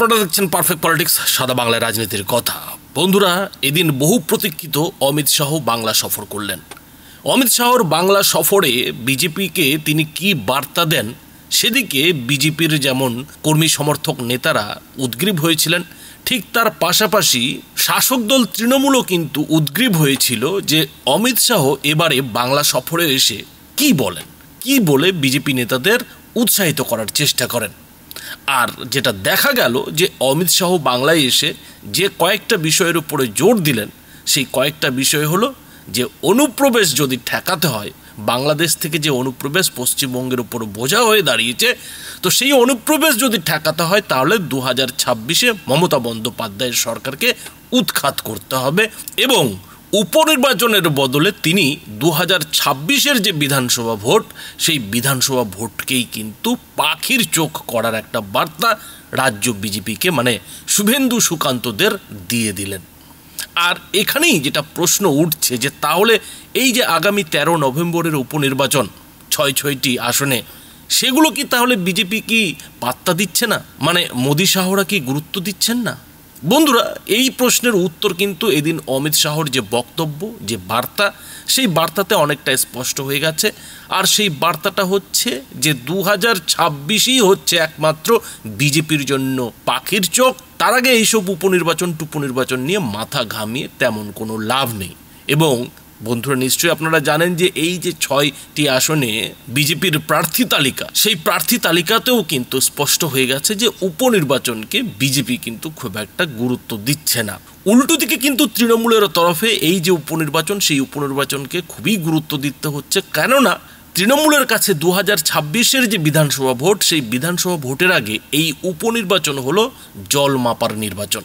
আপনারা দেখছেন perfect politics, সাদা বাংলায় রাজনীতির কথা। বন্ধুরা, এদিন বহু প্রতীক্ষিত অমিত শাহ বাংলা সফর করলেন। অমিত শাহর বাংলা সফরে বিজেপিকে তিনি কি বার্তা দেন, সেদিকে বিজেপির যেমন কর্মী সমর্থক নেতারা উদ্গ্রীব হয়েছিলেন, ঠিক তার পাশাপাশি শাসক দল তৃণমূলও কিন্তু উদ্গ্রীব হয়েছিল যে অমিত শাহ এবারে বাংলা সফরে এসে কি বলেন, কি বলে বিজেপি নেতাদের উৎসাহিত করার চেষ্টা করেন। আর যেটা দেখা গেল যে অমিত শাহ বাংলায় এসে যে কয়েকটা বিষয়ের উপরে জোর দিলেন, সেই কয়েকটা বিষয় হলো যে অনুপ্রবেশ যদি ঠেকাতে হয়, বাংলাদেশ থেকে যে অনুপ্রবেশ পশ্চিমবঙ্গের উপর বোঝা হয়ে দাঁড়িয়েছে, তো সেই অনুপ্রবেশ যদি ঠেকাতে হয় তাহলে 2026-এ মমতা বন্দ্যোপাধ্যায়ের সরকারকে উৎখাত করতে হবে এবং উপনির্বাচনের বদলে তিনি 2026-এর যে বিধানসভা ভোট, সেই বিধানসভা ভোটকেই কিন্তু পাখির চোখ করার একটা বার্তা রাজ্য বিজেপিকে মানে শুভেন্দু সুকান্তদের দিয়ে দিলেন। আর এখানেই যেটা প্রশ্ন উঠছে যে তাহলে এই যে আগামী 13 নভেম্বরের উপনির্বাচন 6টি আসনে, সেগুলো কি তাহলে বিজেপি কি পাত্তা দিচ্ছে না, মানে মোদি শাহরা কি গুরুত্ব দিচ্ছেন না? বন্ধুরা, এই প্রশ্নের উত্তর কিন্তু এদিন অমিত শাহর যে বক্তব্য, যে বার্তা, সেই বার্তাতে অনেকটা স্পষ্ট হয়ে গেছে। আর সেই বার্তাটা হচ্ছে যে 2026ই হচ্ছে একমাত্র বিজেপির জন্য পাখির চোখ। তার আগে এইসব উপনির্বাচন নিয়ে মাথা ঘামিয়ে তেমন কোনো লাভ নেই। এবং বন্ধুরা, নিশ্চয়ই আপনারা জানেন যে এই যে 6টি আসনে বিজেপির প্রার্থী তালিকা, সেই প্রার্থী তালিকাতেও কিন্তু স্পষ্ট হয়ে গেছে যে উপনির্বাচনকে বিজেপি কিন্তু খুব একটা গুরুত্ব দিচ্ছে না। উল্টো দিকে কিন্তু তৃণমূলের তরফে এই যে উপনির্বাচন, সেই উপনির্বাচনকে খুবই গুরুত্ব দিতে হচ্ছে। কেননা তৃণমূলের কাছে 2026-এর যে বিধানসভা ভোট, সেই বিধানসভা ভোটের আগে এই উপনির্বাচন হলো জল মাপার নির্বাচন।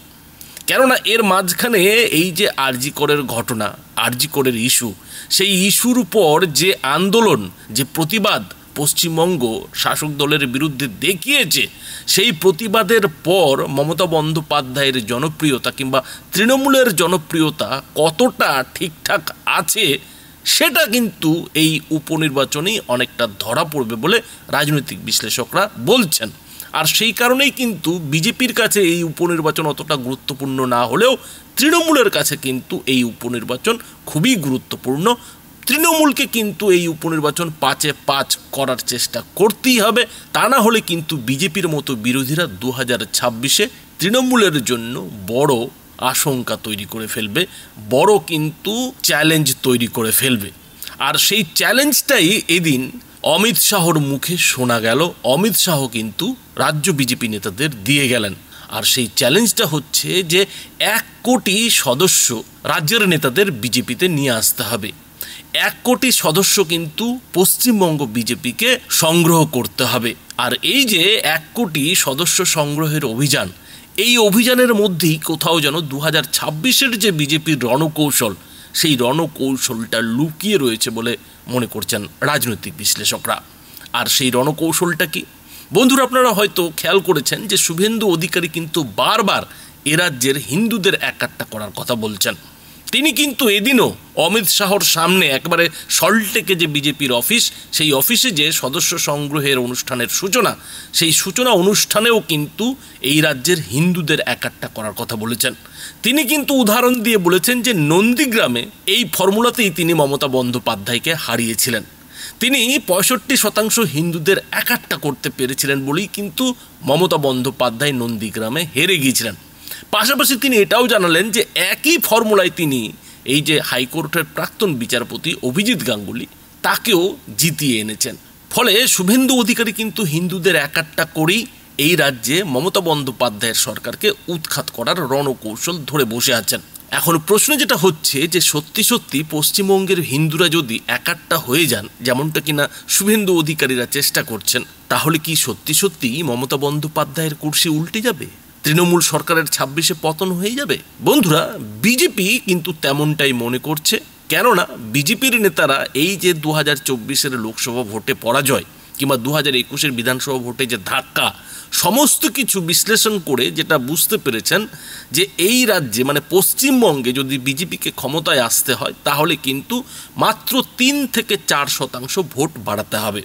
কেননা এর মাঝখানে এই যে আরজি করের ঘটনা, আরজি করের ইস্যু, সেই ইস্যুর উপর যে আন্দোলন, যে প্রতিবাদ পশ্চিমবঙ্গ শাসক দলের বিরুদ্ধে দেখিয়েছে, সেই প্রতিবাদের পর মমতা বন্দ্যোপাধ্যায়ের জনপ্রিয়তা কিংবা তৃণমূলের জনপ্রিয়তা কতটা ঠিকঠাক আছে, সেটা কিন্তু এই উপনির্বাচনেই অনেকটা ধরা পড়বে বলে রাজনৈতিক বিশ্লেষকরা বলছেন। আর সেই কারণেই কিন্তু বিজেপির কাছে এই উপনির্বাচন অতটা গুরুত্বপূর্ণ না হলেও তৃণমূলের কাছে কিন্তু এই উপনির্বাচন খুবই গুরুত্বপূর্ণ। তৃণমূলকে কিন্তু এই উপনির্বাচন 5-এ 5 করার চেষ্টা করতেই হবে, তা না হলে কিন্তু বিজেপির মতো বিরোধীরা 2026-এ তৃণমূলের জন্য বড় আশঙ্কা তৈরি করে ফেলবে, বড় কিন্তু চ্যালেঞ্জ তৈরি করে ফেলবে। আর সেই চ্যালেঞ্জটাই এদিন অমিত শাহর মুখে শোনা গেল। অমিত শাহ কিন্তু রাজ্য বিজেপি নেতাদের দিয়ে গেলেন। আর সেই চ্যালেঞ্জটা হচ্ছে যে 1 কোটি সদস্য রাজ্যের নেতাদের বিজেপিতে নিয়ে আসতে হবে। 1 কোটি সদস্য কিন্তু পশ্চিমবঙ্গ বিজেপিকে সংগ্রহ করতে হবে। আর এই যে 1 কোটি সদস্য সংগ্রহের অভিযান, এই অভিযানের মধ্যেই কোথাও যেন 2026-এর যে বিজেপির রণকৌশল, সেই রণকৌশলটা লুকিয়ে রয়েছে বলে মনে করছেন রাজনৈতিক বিশ্লেষকরা। আর সেই রণকৌশলটা কি? বন্ধুরা, আপনারা হয়তো খেয়াল করেছেন যে শুভেন্দু অধিকারী কিন্তু বারবার এ রাজ্যের হিন্দুদের একাট্টা করার কথা বলছেন। তিনি কিন্তু এদিনও অমিত শাহর সামনে একবারে সল্টলেকে যে বিজেপির অফিস, সেই অফিসে যে সদস্য সংগ্রহের অনুষ্ঠানের সূচনা, সেই সূচনা অনুষ্ঠানেও কিন্তু এই রাজ্যের হিন্দুদের একাট্টা করার কথা বলেছেন। তিনি কিন্তু উদাহরণ দিয়ে বলেছেন যে নন্দীগ্রামে এই ফর্মুলাতেই তিনি মমতা বন্দ্যোপাধ্যায়কে হারিয়েছিলেন। তিনি 65% হিন্দুদের একাট্টা করতে পেরেছিলেন বলেই কিন্তু মমতা বন্দ্যোপাধ্যায় নন্দীগ্রামে হেরে গিয়েছিলেন। পাশাপাশি তিনি এটাও জানালেন যে একই ফর্মুলায় তিনি এই যে হাইকোর্টের প্রাক্তন বিচারপতি অভিজিৎ গাঙ্গুলি, তাকেও জিতিয়ে এনেছেন। ফলে শুভেন্দু অধিকারী কিন্তু হিন্দুদের একাট্টা করেই এই রাজ্যে মমতা বন্দ্যোপাধ্যায়ের সরকারকে উৎখাত করার রণকৌশল ধরে বসে আছেন। এখন প্রশ্ন যেটা হচ্ছে যে সত্যি পশ্চিমবঙ্গের হিন্দুরা যদি একাট্টা হয়ে যান, যেমনটা কিনা শুভেন্দু অধিকারীরা চেষ্টা করছেন, তাহলে কি সত্যি মমতা বন্দ্যোপাধ্যায়ের কুর্সি উল্টে যাবে? তৃণমূল সরকারের 26-এ পতন হয়ে যাবে? বন্ধুরা, বিজেপি কিন্তু তেমনটাই মনে করছে। কেননা বিজেপির নেতারা এই যে 2024-এর লোকসভা ভোটে পরাজয় কিংবা 2021-এর বিধানসভা ভোটে যে ধাক্কা, সমস্ত কিছু বিশ্লেষণ করে যেটা বুঝতে পেরেছেন যে এই রাজ্যে মানে পশ্চিমবঙ্গে যদি বিজেপিকে ক্ষমতায় আসতে হয়, তাহলে কিন্তু মাত্র 3 থেকে 4% ভোট বাড়াতে হবে।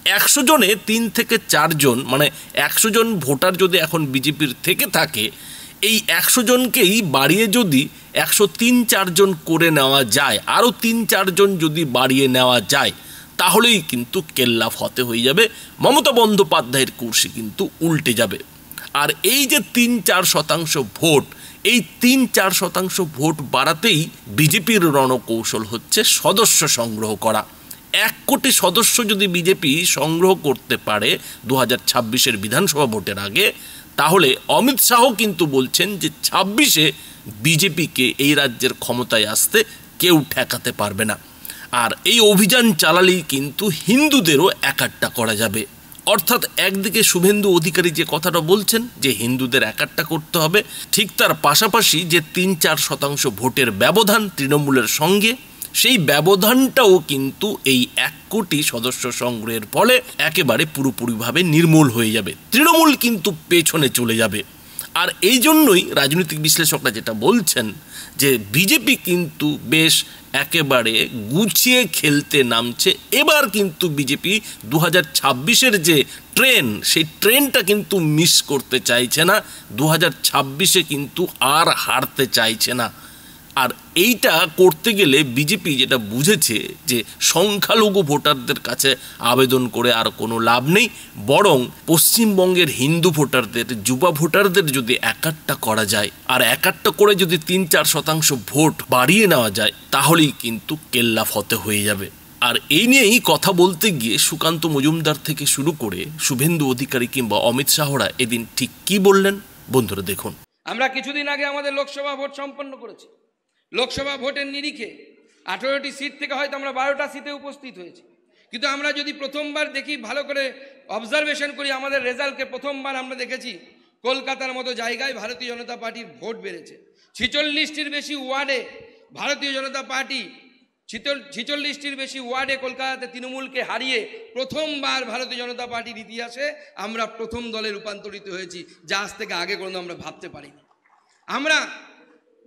100 জনে 3 থেকে 4 জন, মানে 100 জন ভোটার যদি এখন বিজেপির থেকে থাকে, এই 100 জনকেই বাড়িয়ে যদি 103-4 জন করে নেওয়া যায়, আরও 3-4 জন যদি বাড়িয়ে নেওয়া যায়, তাহলেই কিন্তু কেল্লা ফতে হয়ে যাবে, মমতা বন্দ্যোপাধ্যায়ের কুর্সি কিন্তু উল্টে যাবে। আর এই যে 3-4% ভোট, এই 3-4% ভোট বাড়াতেই বিজেপির রণকৌশল হচ্ছে সদস্য সংগ্রহ করা। 1 কোটি সদস্য যদি বিজেপি সংগ্রহ করতে পারে 2026-এর বিধানসভা ভোটের আগে, তাহলে অমিত শাহ কিন্তু বলছেন যে 26-এ বিজেপিকে এই রাজ্যের ক্ষমতায় আসতে কেউ ঠেকাতে পারবে না। আর এই অভিযান চালালেই কিন্তু হিন্দুদেরও একাট্টা করা যাবে। অর্থাৎ একদিকে শুভেন্দু অধিকারী যে কথাটা বলছেন যে হিন্দুদের একাট্টা করতে হবে, ঠিক তার পাশাপাশি যে 3-4% ভোটের ব্যবধান তৃণমূলের সঙ্গে, সেই ব্যবধানটাও কিন্তু এই 1 কোটি সদস্য সংগ্রহের ফলে একেবারে পুরোপুরিভাবে নির্মূল হয়ে যাবে। তৃণমূল কিন্তু পেছনে চলে যাবে। আর এই জন্যই রাজনৈতিক বিশ্লেষকরা যেটা বলছেন যে বিজেপি কিন্তু বেশ একেবারে গুছিয়ে খেলতে নামছে। এবার কিন্তু বিজেপি 2026-এর যে ট্রেন, সেই ট্রেনটা কিন্তু মিস করতে চাইছে না। 2026-এ কিন্তু আর হারতে চাইছে না। আর এইটা করতে গেলে বিজেপি যেটা বুঝেছে যে সংখ্যালঘু ভোটারদের কাছে আবেদন করে আর কোনো লাভ নেই, বরং পশ্চিমবঙ্গের হিন্দু ভোটারদের, যুবা ভোটারদের যদি একাট্টা করা যায়, আর একাট্টা করে যদি 3-4% ভোট বাড়িয়ে নেওয়া যায়, তাহলেই কিন্তু কেল্লা ফতে হয়ে যাবে। আর এই নিয়েই কথা বলতে গিয়ে সুকান্ত মজুমদার থেকে শুরু করে শুভেন্দু অধিকারী কিংবা অমিত শাহরা এদিন ঠিক কি বললেন বন্ধুরা দেখুন। আমরা কিছুদিন আগে আমাদের লোকসভা ভোট সম্পন্ন করেছি। লোকসভা ভোটের নিরিখে 18টি সিট থেকে হয়তো আমরা 12টা সিটে উপস্থিত হয়েছি, কিন্তু আমরা যদি প্রথমবার দেখি, ভালো করে অবজারভেশন করি আমাদের রেজাল্টকে, প্রথমবার আমরা দেখেছি কলকাতার মতো জায়গায় ভারতীয় জনতা পার্টির ভোট বেড়েছে। 46টির বেশি ওয়ার্ডে ভারতীয় জনতা পার্টি 46টির বেশি ওয়ার্ডে কলকাতাতে তৃণমূলকে হারিয়ে প্রথমবার ভারতীয় জনতা পার্টির ইতিহাসে আমরা প্রথম দলে রূপান্তরিত হয়েছি, যা আজ থেকে আগে কোনো আমরা ভাবতে পারিনি। আমরা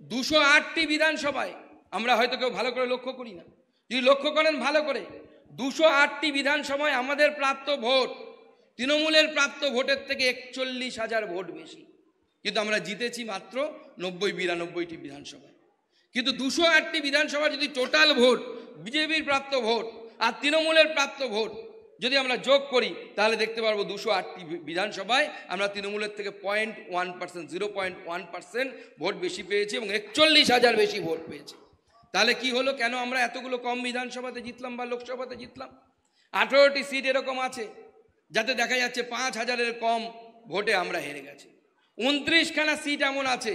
208টি বিধানসভায়, আমরা হয়তো কেউ ভালো করে লক্ষ্য করি না, যদি লক্ষ্য করেন ভালো করে, 208টি বিধানসভায় আমাদের প্রাপ্ত ভোট তৃণমূলের প্রাপ্ত ভোটের থেকে 41,000 ভোট বেশি, কিন্তু আমরা জিতেছি মাত্র 90-92টি বিধানসভায়। কিন্তু 208টি বিধানসভা যদি টোটাল ভোট, বিজেপির প্রাপ্ত ভোট আর তৃণমূলের প্রাপ্ত ভোট যদি আমরা যোগ করি, তাহলে দেখতে পারবো 208টি বিধানসভায় আমরা তৃণমূলের থেকে 0.1% ভোট বেশি পেয়েছি এবং 41,000 বেশি ভোট পেয়েছি। তাহলে কি হলো, কেন আমরা এতগুলো কম বিধানসভাতে জিতলাম বা লোকসভাতে জিতলাম? 18টি সিট এরকম আছে যাতে দেখা যাচ্ছে 5,000-এর কম ভোটে আমরা হেরে গেছি। 29খানা সিট এমন আছে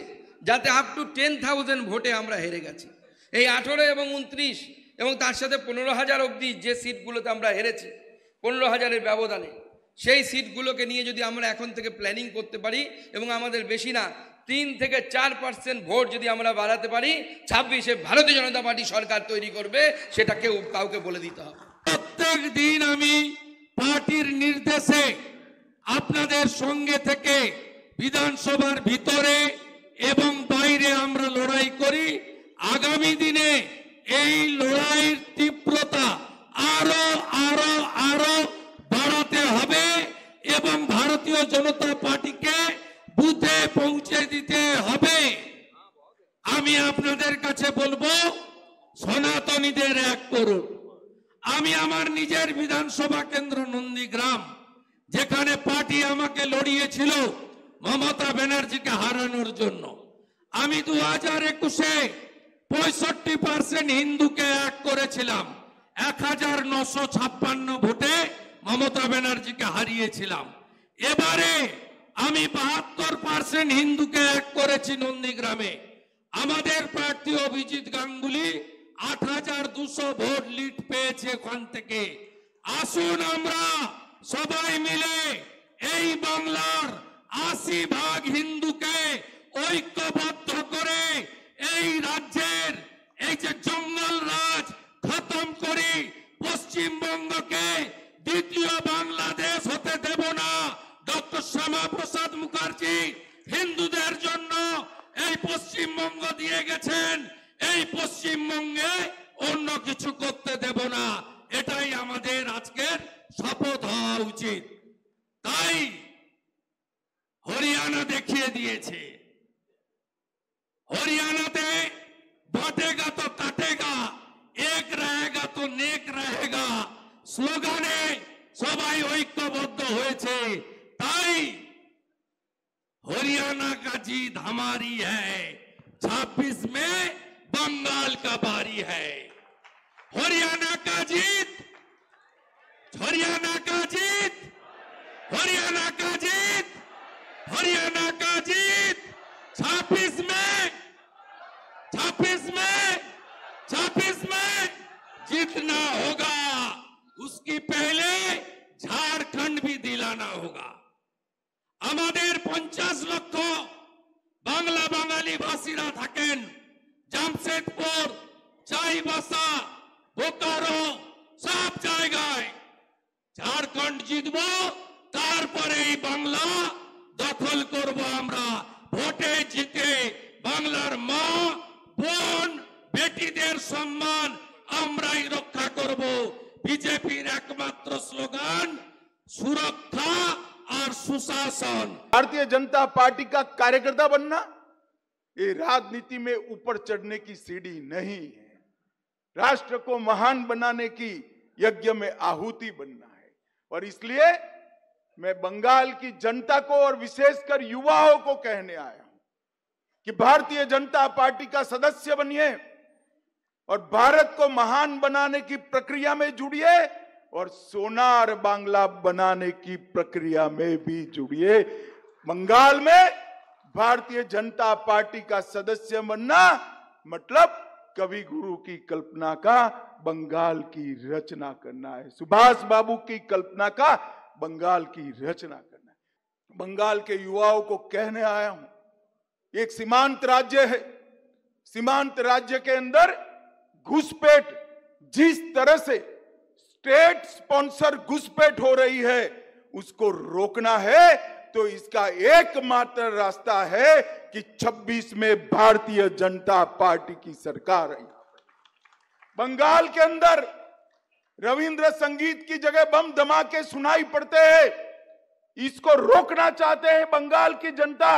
যাতে আপ টু 10,000 ভোটে আমরা হেরে গেছি। এই 18 এবং 29 এবং তার সাথে 15,000 অবধি যে সিটগুলোতে আমরা হেরেছি 15,000-এর ব্যবধানে, সেই সিটগুলোকে নিয়ে যদি আমরা এখন থেকে প্ল্যানিং করতে পারি এবং আমাদের বেশি না 3 থেকে 4% ভোট যদি আমরা বাড়াতে পারি, 26-এ ভারতীয় জনতা পার্টি সরকার তৈরি করবে, সেটা কাউকে বলে দিতে হবে। প্রত্যেক দিন আমি পার্টির নির্দেশে আপনাদের সঙ্গে থেকে বিধানসভার ভিতরে এবং বাইরে আমরা লড়াই করি। আগামী দিনে এই লড়াইয়ের তীব্রতা আরো আরো আরো বাড়াতে হবে এবং ভারতীয় জনতা পার্টিকে বুথে পৌঁছে দিতে হবে। আমি আপনাদের কাছে বলবো, সনাতনীদের এক করুন। আমি আমার নিজের বিধানসভা কেন্দ্র নন্দীগ্রাম, যেখানে পার্টি আমাকে লড়িয়েছিল মমতা ব্যানার্জিকে হারানোর জন্য, আমি 2021-এ 65% হিন্দুকে এক করেছিলাম, 1956 ভোটে মমতা ব্যানার্জিকে হারিয়েছিলাম। এবারে আমি 72% হিন্দুকে এক করেছি নন্দীগ্রামে। আমাদের প্রার্থী অভিজিৎ গাঙ্গুলি 8,200 ভোট লিড পেয়েছে ওখান থেকে। আসুন আমরা সবাই মিলে এই বাংলার 80% হিন্দুকে ঐক্যবদ্ধ করে এই রাজ্যের এই যে জঙ্গল রাজ খতম করি। পশ্চিমবঙ্গকে দ্বিতীয় বাংলাদেশ হতে দেব না। ডক্টর শ্যামাপ্রসাদ মুখার্জি হিন্দুদের জন্য এই পশ্চিমবঙ্গ দিয়ে গেছেন, এই পশ্চিমবঙ্গে অন্য কিছু করতে দেব না। এটাই আমাদের আজকের শপথ। তাই হরিয়ানা দেখিয়ে দিয়েছে, হরিয়ানাতে বাঁটেगा तो काटेगा, एक रहेगा तो नेक रहेगा স্লোগানে সবাই ঐক্যবদ্ধ হয়েছে। তাই हरियाणा का जीत हमारी है, 26 में बंगाल का बारी है। हरियाणा का जीत, हरियाणा का जीत, हरियाणा का जीत, हरियाणा का जीत 26 में, 26 में, 26 में जीतना होगा। उसकी पहले झारखंड भी दिलाना होगा। আমাদের 50 লক্ষ বাংলা বাঙালি ভাষীরা থাকেন জামশেদপুর, চাইবাসা, বোকারো সব জায়গায়। ঝাড়খণ্ড জিতব, তারপরেই বাংলা দখল করব আমরা। ভোটে জিতে বাংলার মা, বোন, বেটিদের সম্মান আমরাই রক্ষা করব। বিজেপির একমাত্র স্লোগান সুরক্ষা और सुशासन। भारतीय जनता पार्टी का कार्यकर्ता बनना ये राजनीति में ऊपर चढ़ने की सीढ़ी नहीं है, राष्ट्र को महान बनाने की यज्ञ में आहुति बनना है। और इसलिए मैं बंगाल की जनता को और विशेषकर युवाओं को कहने आया हूं कि भारतीय जनता पार्टी का सदस्य बनिए और भारत को महान बनाने की प्रक्रिया में जुड़िए और सोनार बांग्ला बनाने की प्रक्रिया में भी जुड़िए। बंगाल में भारतीय जनता पार्टी का सदस्य बनना मतलब कवि गुरु की कल्पना का बंगाल की रचना करना है, सुभाष बाबू की कल्पना का बंगाल की रचना करना है। बंगाल के युवाओं को कहने आया हूं, एक सीमांत राज्य है, सीमांत राज्य के अंदर घुसपैठ जिस तरह से स्टेट स्पॉन्सर घुसपैठ हो रही है उसको रोकना है तो इसका एकमात्र रास्ता है कि 26 में भारतीय जनता पार्टी की सरकार है। बंगाल के अंदर रविंद्र संगीत की जगह बम धमाके सुनाई पड़ते हैं, इसको रोकना चाहते हैं बंगाल की जनता,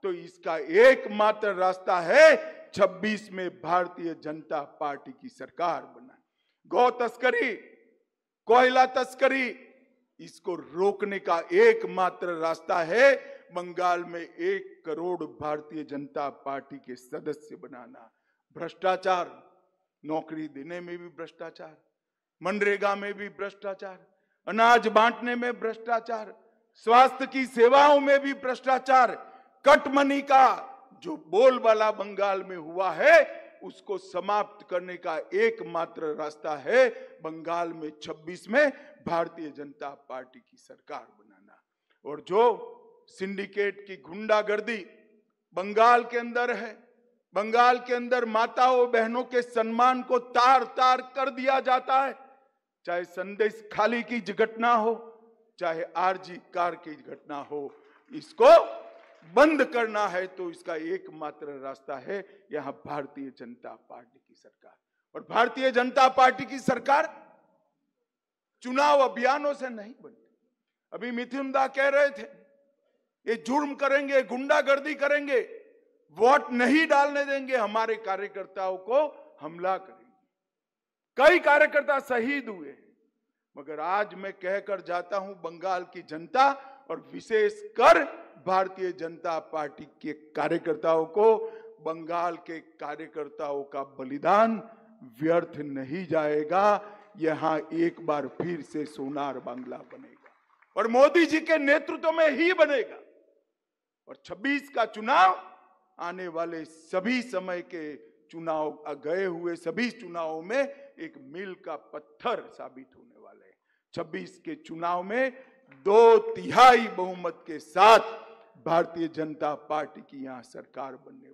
तो इसका एकमात्र रास्ता है 26 में भारतीय जनता पार्टी की सरकार बना। गौ तस्करी, कोयला तस्करी, इसको रोकने का एकमात्र रास्ता है बंगाल में 1 करोड़ भारतीय जनता पार्टी के सदस्य बनाना। भ्रष्टाचार, नौकरी देने में भी भ्रष्टाचार, मनरेगा में भी भ्रष्टाचार, अनाज बांटने में भ्रष्टाचार, स्वास्थ्य की सेवाओं में भी भ्रष्टाचार, कटमनी का जो बोलबाला बंगाल में हुआ है उसको समाप्त करने का एकमात्र रास्ता है बंगाल में 26 में भारतीय जनता पार्टी की सरकार बनाना। और जो सिंडिकेट की गुंडागर्दी बंगाल के अंदर है, बंगाल के अंदर माताओं बहनों के सम्मान को तार तार कर दिया जाता है, चाहे संदेश खाली की घटना हो, चाहे आरजी कार की घटना हो, इसको बंद करना है तो इसका एकमात्र रास्ता है यहां भारतीय जनता पार्टी की सरकार। और भारतीय जनता पार्टी की सरकार चुनाव अभियानों से नहीं बनती। अभी मिथुन दा कह रहे थे ये जुर्म करेंगे, गुंडागर्दी करेंगे, वोट नहीं डालने देंगे, हमारे कार्यकर्ताओं को हमला करेंगे। कई कार्यकर्ता शहीद हुए हैं, मगर आज मैं कहकर जाता हूं बंगाल की जनता और विशेषकर भारतीय जनता पार्टी के कार्यकर्ताओं को, बंगाल के कार्यकर्ताओं का बलिदान व्यर्थ नहीं जाएगा। यहां एक बार फिर से सोनार बांग्ला बनेगा और मोदी जी के नेतृत्व में ही बनेगा। और 26 का चुनाव आने वाले सभी समय के चुनाव, गए हुए सभी चुनावों में एक मील का पत्थर साबित होने वाले हैं। 26 के चुनाव में 2/3 बहुमत के साथ भारतीय जनता पार्टी की यहां सरकार बनने